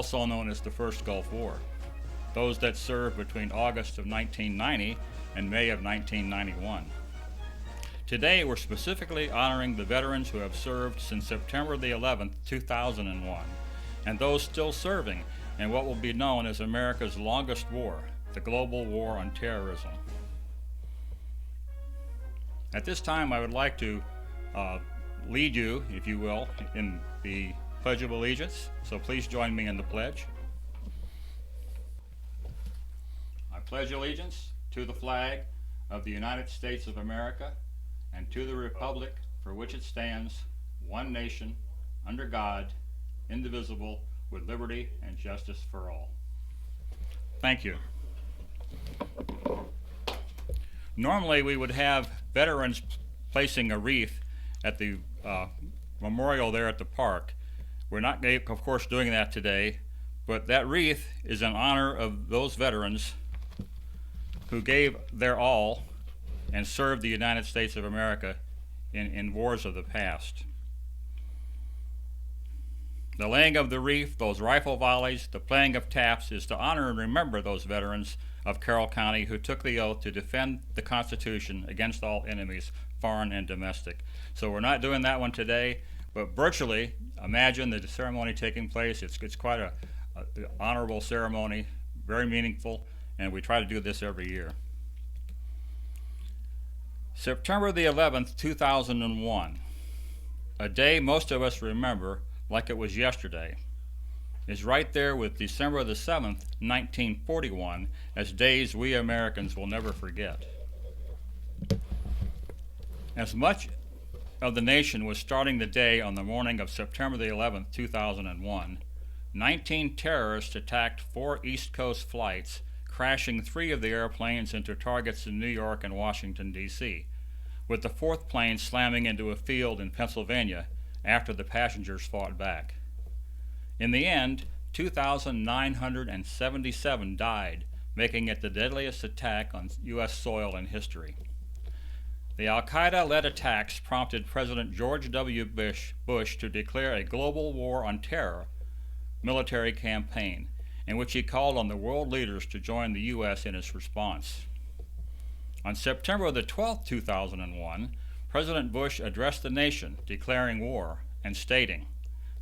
also known as the First Gulf War, those that served between August of 1990 and May of 1991. Today, we're specifically honoring the veterans who have served since September the 11th, 2001, and those still serving in what will be known as America's longest war, the global war on terrorism. At this time, I would like to lead you, if you will, in the Pledge of Allegiance, so please join me in the pledge. I pledge allegiance to the flag of the United States of America and to the republic for which it stands, one nation, under God, indivisible, with liberty and justice for all. Thank you. Normally we would have veterans placing a wreath at the memorial there at the park. We're not, of course, doing that today, but that wreath is in honor of those veterans who gave their all and served the United States of America in wars of the past. The laying of the wreath, those rifle volleys, the playing of taps is to honor and remember those veterans of Carroll County who took the oath to defend the Constitution against all enemies, foreign and domestic. So we're not doing that one today, but virtually, imagine the ceremony taking place. It's quite a honorable ceremony, very meaningful, and we try to do this every year. September the 11th, 2001, a day most of us remember like it was yesterday, is right there with December the 7th, 1941, as days we Americans will never forget. As much of the nation was starting the day on the morning of September the 11th, 2001, 19 terrorists attacked 4 East Coast flights, crashing 3 of the airplanes into targets in New York and Washington, D.C., with the 4th plane slamming into a field in Pennsylvania after the passengers fought back. In the end, 2,977 died, making it the deadliest attack on U.S. soil in history. The Al-Qaeda-led attacks prompted President George W. Bush to declare a global war on terror military campaign, in which he called on the world leaders to join the U.S. in its response. On September the 12th, 2001, President Bush addressed the nation, declaring war and stating,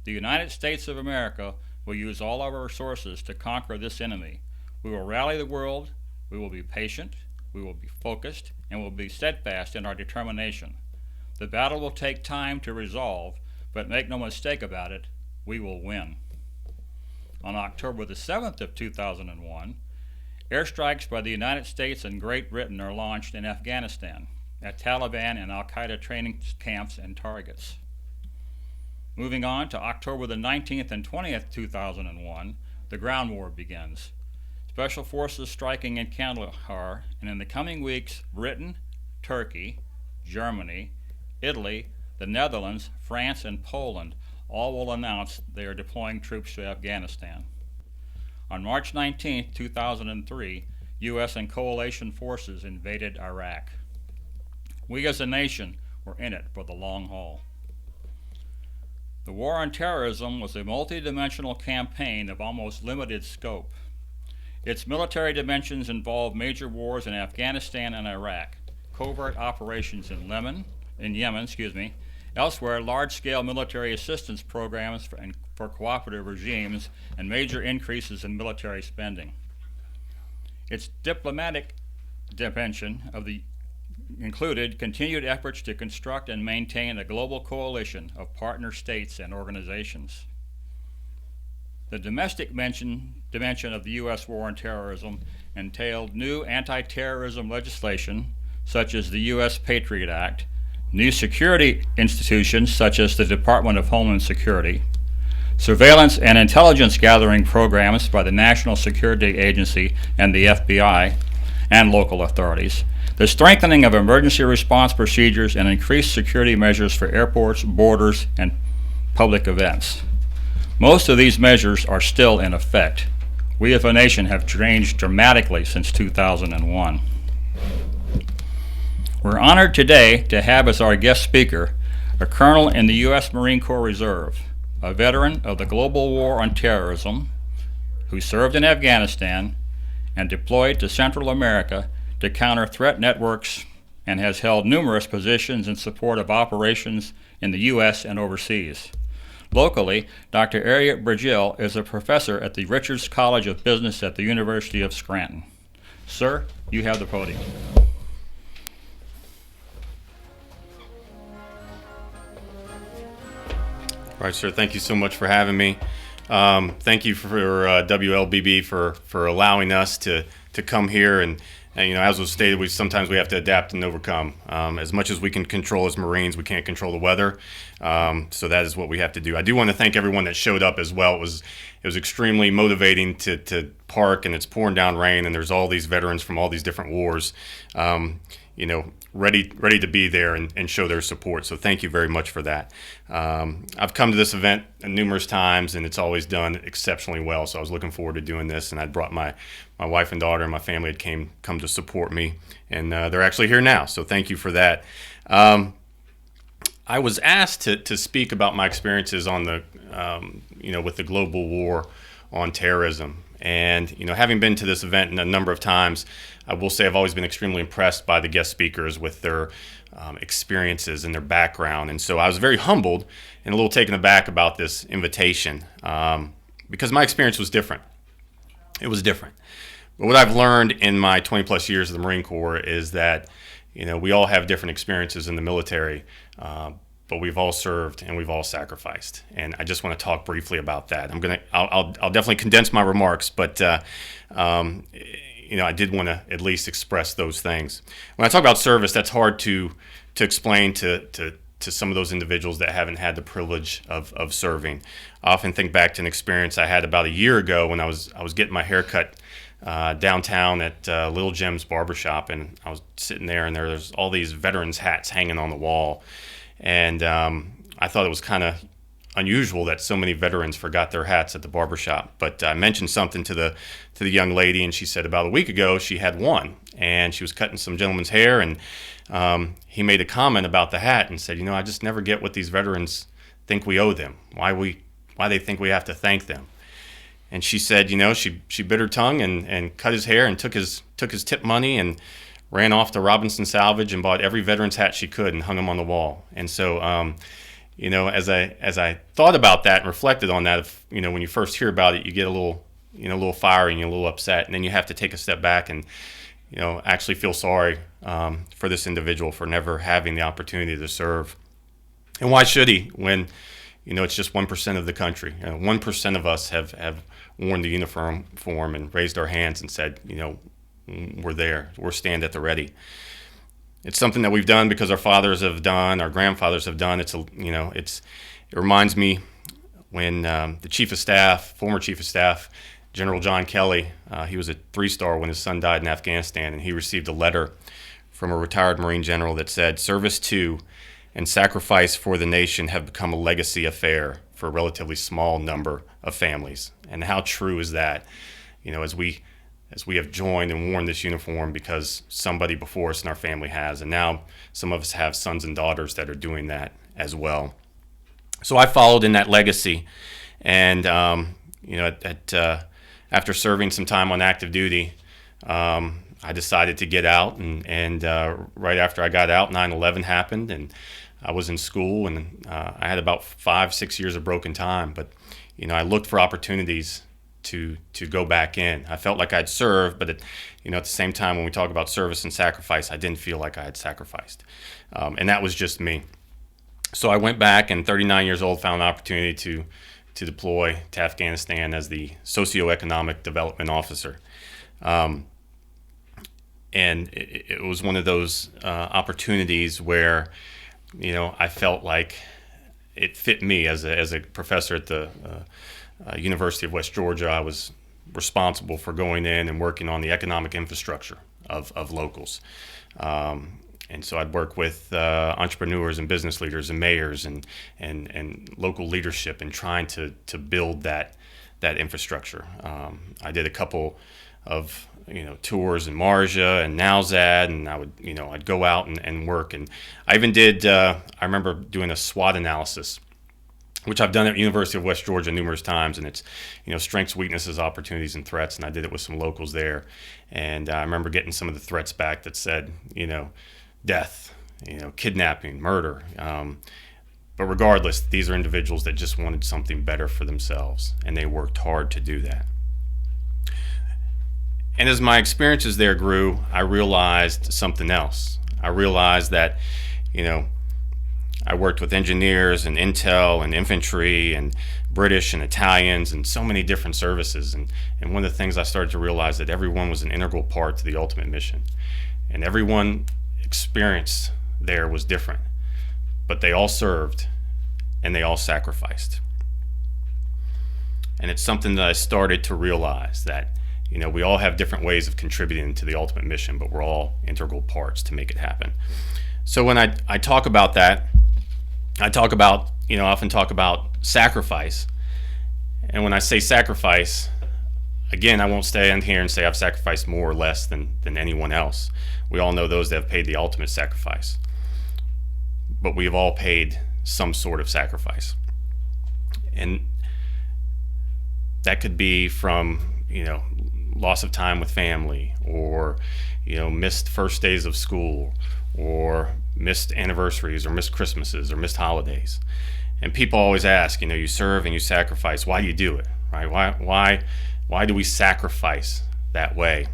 "The United States of America will use all of our resources to conquer this enemy. We will rally the world, we will be patient, we will be focused, and will be steadfast in our determination. The battle will take time to resolve, but make no mistake about it, we will win." On October the 7th of 2001, airstrikes by the United States and Great Britain are launched in Afghanistan at Taliban and Al-Qaeda training camps and targets. Moving on to October the 19th and 20th, 2001, the ground war begins. Special forces striking in Kandahar, and in the coming weeks, Britain, Turkey, Germany, Italy, the Netherlands, France, and Poland all will announce they are deploying troops to Afghanistan. On March 19, 2003, U.S. and coalition forces invaded Iraq. We as a nation were in it for the long haul. The war on terrorism was a multidimensional campaign of almost limited scope. Its military dimensions involved major wars in Afghanistan and Iraq, covert operations in Yemen, elsewhere large-scale military assistance programs for cooperative regimes, and major increases in military spending. Its diplomatic dimension included continued efforts to construct and maintain a global coalition of partner states and organizations. The domestic dimension of the U.S. war on terrorism entailed new anti-terrorism legislation, such as the U.S. Patriot Act, new security institutions, such as the Department of Homeland Security, surveillance and intelligence gathering programs by the National Security Agency and the FBI and local authorities, the strengthening of emergency response procedures, and increased security measures for airports, borders, and public events. Most of these measures are still in effect. We as a nation have changed dramatically since 2001. We're honored today to have as our guest speaker a colonel in the U.S. Marine Corps Reserve, a veteran of the global war on terrorism, who served in Afghanistan and deployed to Central America to counter threat networks and has held numerous positions in support of operations in the U.S. and overseas. Locally, Dr. Harriet Bridgell is a professor at the Richards College of Business at the University of Scranton. Sir, you have the podium. All right, sir, thank you so much for having me. Thank you for WLBB for allowing us to come here and as was stated, sometimes we have to adapt and overcome. As much as we can control as Marines, we can't control the weather. So that is what we have to do. I do want to thank everyone that showed up as well. It was extremely motivating to park, and it's pouring down rain, and there's all these veterans from all these different wars, ready to be there and show their support. So thank you very much for that. I've come to this event numerous times, and it's always done exceptionally well. So I was looking forward to doing this, and I brought my wife and daughter and my family had come to support me, and they're actually here now. So thank you for that. I was asked to speak about my experiences on the with the global war on terrorism. And having been to this event a number of times, I will say I've always been extremely impressed by the guest speakers with their experiences and their background. And so I was very humbled and a little taken aback about this invitation because my experience was different. It was different. But what I've learned in my 20 plus years of the Marine Corps is that we all have different experiences in the military, but we've all served and we've all sacrificed. And I just want to talk briefly about that. I'll definitely condense my remarks, but I did want to at least express those things. When I talk about service, that's hard to explain to some of those individuals that haven't had the privilege of serving. I often think back to an experience I had about a year ago when I was getting my hair cut downtown at Little Jim's Barbershop, and I was sitting there, and there's all these veterans' hats hanging on the wall. And I thought it was kind of unusual that so many veterans forgot their hats at the barbershop. But I mentioned something to the young lady, and she said about a week ago she had one, and she was cutting some gentleman's hair, and he made a comment about the hat and said, I just never get what these veterans think we owe them, why they think we have to thank them. And she said, she bit her tongue and cut his hair and took his tip money and ran off to Robinson Salvage and bought every veteran's hat she could and hung them on the wall. And so, as I thought about that and reflected on that, when you first hear about it, you get a little fiery and you're a little upset, and then you have to take a step back and, actually feel sorry for this individual for never having the opportunity to serve. And why should he when, it's just 1% of the country. 1% of us have worn the uniform and raised our hands and said, we're there. We're stand at the ready. It's something that we've done because our fathers have done, our grandfathers have done. It reminds me when the Chief of Staff, former Chief of Staff, General John Kelly, he was a 3-star when his son died in Afghanistan, and he received a letter from a retired Marine general that said, "Service to and sacrifice for the nation have become a legacy affair for a relatively small number of families." And how true is that? As we have joined and worn this uniform because somebody before us in our family has, and now some of us have sons and daughters that are doing that as well. So I followed in that legacy, and after serving some time on active duty, I decided to get out, and right after I got out, 9/11 happened, and I was in school, and I had about 5-6 years of broken time, but I looked for opportunities to go back in. I felt like I'd served, but at the same time, when we talk about service and sacrifice, I didn't feel like I had sacrificed, and that was just me. So I went back, and 39 years old, found an opportunity to deploy to Afghanistan as the socioeconomic development officer, and it was one of those opportunities where I felt like it fit me as a professor at the University of West Georgia. I was responsible for going in and working on the economic infrastructure of locals. And so I'd work with entrepreneurs and business leaders and mayors and local leadership in trying to build that infrastructure. I did a couple of tours in Marja and Nowzad, and I'd go out and work. And I even did, I remember doing a SWOT analysis which I've done at University of West Georgia numerous times, and it's, strengths, weaknesses, opportunities, and threats. And I did it with some locals there, and I remember getting some of the threats back that said, death, kidnapping, murder. But regardless, these are individuals that just wanted something better for themselves, and they worked hard to do that. And as my experiences there grew, I realized something else. I realized that, I worked with engineers and intel and infantry and British and Italians and so many different services. And one of the things I started to realize that everyone was an integral part to the ultimate mission. And everyone experience there was different. But they all served and they all sacrificed. And it's something that I started to realize that, we all have different ways of contributing to the ultimate mission, but we're all integral parts to make it happen. So when I talk about that, I often talk about sacrifice. And when I say sacrifice, again, I won't stand here and say I've sacrificed more or less than anyone else. We all know those that have paid the ultimate sacrifice. But we have all paid some sort of sacrifice. And that could be from, loss of time with family, or, missed first days of school, or missed anniversaries, or missed Christmases, or missed holidays. And people always ask, you serve and you sacrifice. Why do you do it, right? Why do we sacrifice that way?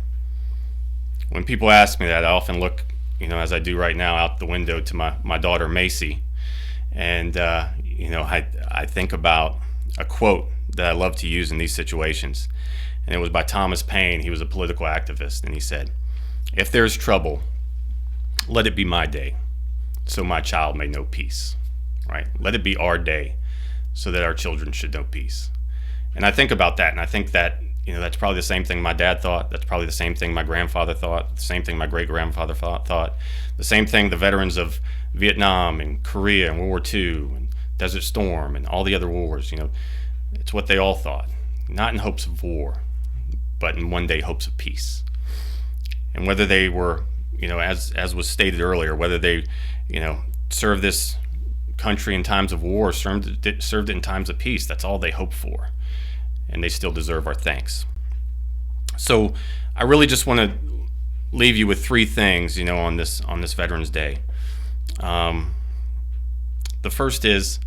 When people ask me that, I often look, as I do right now, out the window to my daughter Macy, and I think about a quote that I love to use in these situations, and it was by Thomas Paine. He was a political activist, and he said, "If there's trouble, let it be my day, so my child may know peace." Right? Let it be our day, so that our children should know peace. And I think about that, and I think that that's probably the same thing my dad thought. That's probably the same thing my grandfather thought. The same thing my great-grandfather thought. The same thing the veterans of Vietnam and Korea and World War II and Desert Storm and all the other wars. It's what they all thought. Not in hopes of war, but in one day hopes of peace. And whether they were, as was stated earlier, whether they, served this country in times of war, or served it in times of peace, that's all they hoped for. And they still deserve our thanks. So I really just want to leave you with three things, on this Veterans Day. The first is,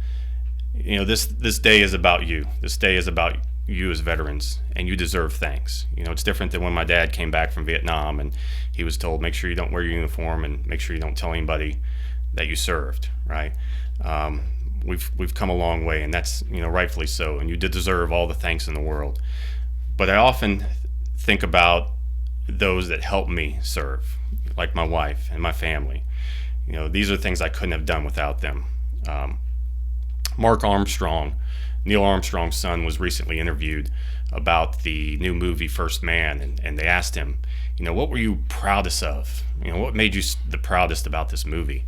this day is about you. This day is about you as veterans, and you deserve thanks. It's different than when my dad came back from Vietnam and he was told, make sure you don't wear your uniform and make sure you don't tell anybody that you served, right? We've come a long way, and that's, rightfully so, and you did deserve all the thanks in the world. But I often think about those that helped me serve, like my wife and my family. These are things I couldn't have done without them. Mark Armstrong, Neil Armstrong's son, was recently interviewed about the new movie First Man, and they asked him, what were you proudest of? What made you the proudest about this movie?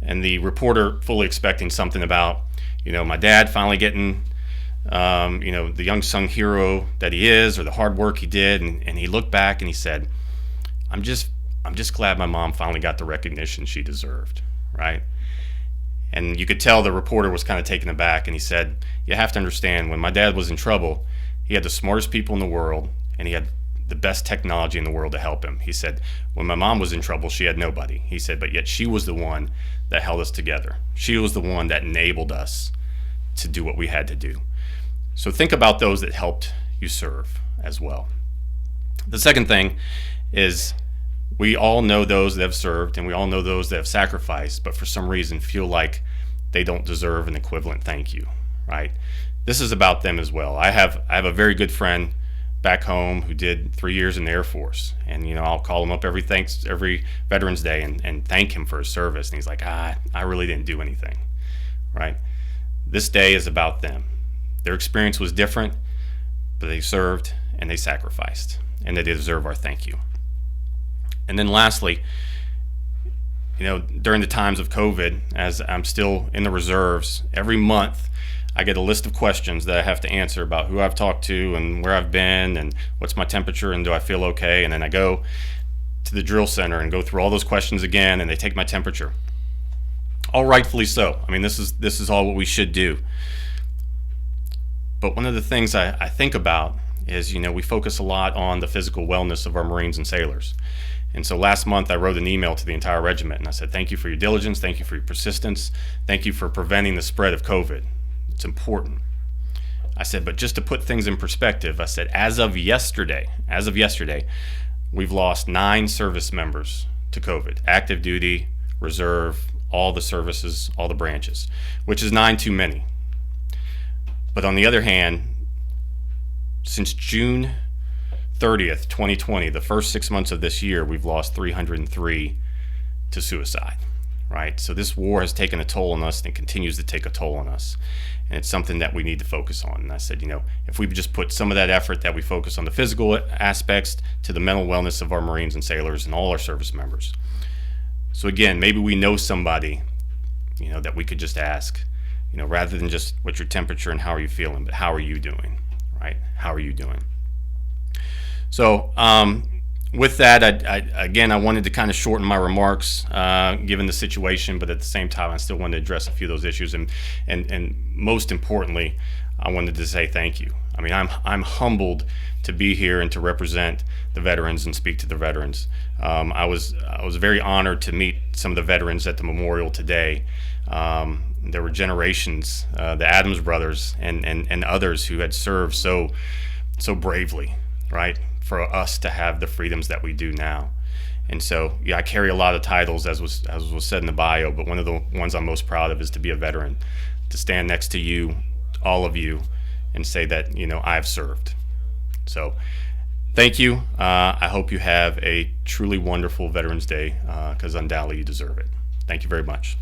And the reporter, fully expecting something about, my dad finally getting, the young sung hero that he is, or the hard work he did, and he looked back and he said, I'm just glad my mom finally got the recognition she deserved, right? And you could tell the reporter was kind of taken aback, and he said, you have to understand, when my dad was in trouble, he had the smartest people in the world, and he had the best technology in the world to help him. He said, when my mom was in trouble, she had nobody. He said, but yet she was the one that held us together. She was the one that enabled us to do what we had to do. So think about those that helped you serve as well. The second thing is, we all know those that have served, and we all know those that have sacrificed, but for some reason feel like they don't deserve an equivalent thank you, right? This is about them as well. I have a very good friend back home who did 3 years in the Air Force, and I'll call him up every Veterans Day and thank him for his service, and he's like, I really didn't do anything, right? This day is about them. Their experience was different, but they served and they sacrificed, and they deserve our thank you. And then lastly, during the times of COVID, as I'm still in the reserves, every month I get a list of questions that I have to answer about who I've talked to and where I've been and what's my temperature and do I feel okay. And then I go to the drill center and go through all those questions again, and they take my temperature. All rightfully so. I mean, this is all what we should do. But one of the things I think about is, we focus a lot on the physical wellness of our Marines and sailors. And so last month I wrote an email to the entire regiment and I said, thank you for your diligence, thank you for your persistence, thank you for preventing the spread of COVID. It's important. I said, but just to put things in perspective, I said, as of yesterday, we've lost 9 service members to COVID, active duty, reserve, all the services, all the branches, which is 9 too many. But on the other hand, since June 30th, 2020, the first 6 months of this year, we've lost 303 to suicide, right? So this war has taken a toll on us and it continues to take a toll on us. And it's something that we need to focus on. And I said, if we just put some of that effort that we focus on the physical aspects to the mental wellness of our Marines and sailors and all our service members. So again, maybe we know somebody, that we could just ask, rather than just what's your temperature and how are you feeling, but how are you doing, right? How are you doing? So with that, I wanted to kind of shorten my remarks given the situation, but at the same time, I still wanted to address a few of those issues. And most importantly, I wanted to say thank you. I mean, I'm humbled to be here and to represent the veterans and speak to the veterans. I was very honored to meet some of the veterans at the memorial today. There were generations, the Adams brothers and others who had served so bravely, right, for us to have the freedoms that we do now. And so, yeah, I carry a lot of titles, as was said in the bio, but one of the ones I'm most proud of is to be a veteran, to stand next to you, all of you, and say that, I've served. So thank you. I hope you have a truly wonderful Veterans Day, because undoubtedly you deserve it. Thank you very much.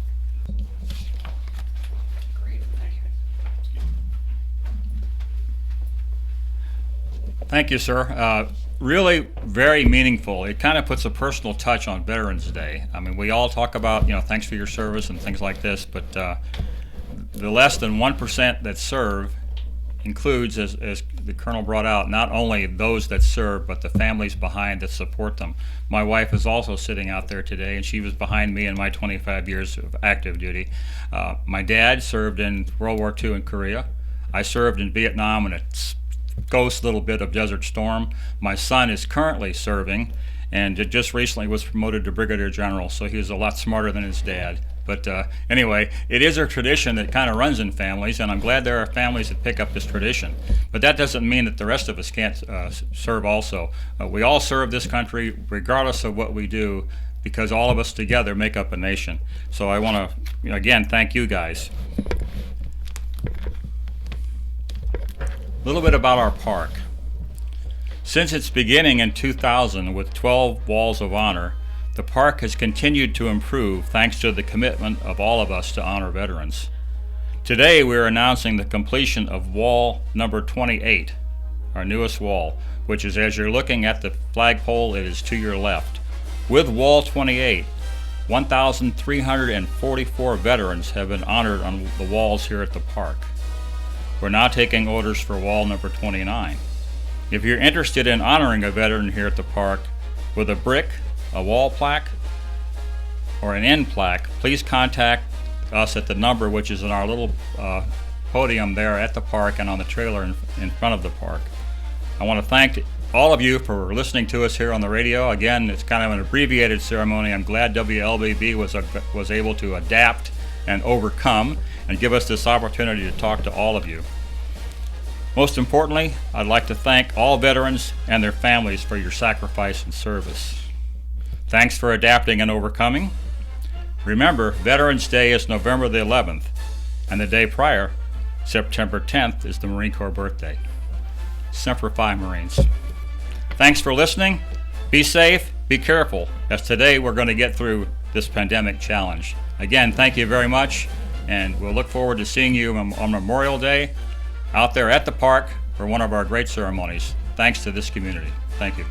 Thank you, sir. Really very meaningful. It kind of puts a personal touch on Veterans Day. I mean, we all talk about, thanks for your service and things like this, but the less than 1% that serve includes, as the Colonel brought out, not only those that serve, but the families behind that support them. My wife is also sitting out there today, and she was behind me in my 25 years of active duty. My dad served in World War II in Korea. I served in Vietnam in a ghost little bit of Desert Storm. My son is currently serving and just recently was promoted to Brigadier General, so he was a lot smarter than his dad. But anyway, it is a tradition that kind of runs in families, and I'm glad there are families that pick up this tradition. But that doesn't mean that the rest of us can't serve also. We all serve this country regardless of what we do, because all of us together make up a nation. So I want to, again, thank you guys. A little bit about our park. Since its beginning in 2000 with 12 Walls of Honor, the park has continued to improve thanks to the commitment of all of us to honor veterans. Today we are announcing the completion of wall number 28, our newest wall, which is, as you're looking at the flagpole, it is to your left. With wall 28, 1,344 veterans have been honored on the walls here at the park. We're now taking orders for wall number 29. If you're interested in honoring a veteran here at the park with a brick, a wall plaque, or an end plaque, please contact us at the number which is in our little podium there at the park and on the trailer in front of the park. I want to thank all of you for listening to us here on the radio. Again, it's kind of an abbreviated ceremony. I'm glad WLBB was able to adapt and overcome and give us this opportunity to talk to all of you. Most importantly, I'd like to thank all veterans and their families for your sacrifice and service. Thanks for adapting and overcoming. Remember, Veterans Day is November the 11th, and the day prior, September 10th, is the Marine Corps birthday. Semper Fi, Marines. Thanks for listening. Be safe, be careful, as today we're going to get through this pandemic challenge. Again, thank you very much, and we'll look forward to seeing you on Memorial Day out there at the park for one of our great ceremonies. Thanks to this community. Thank you.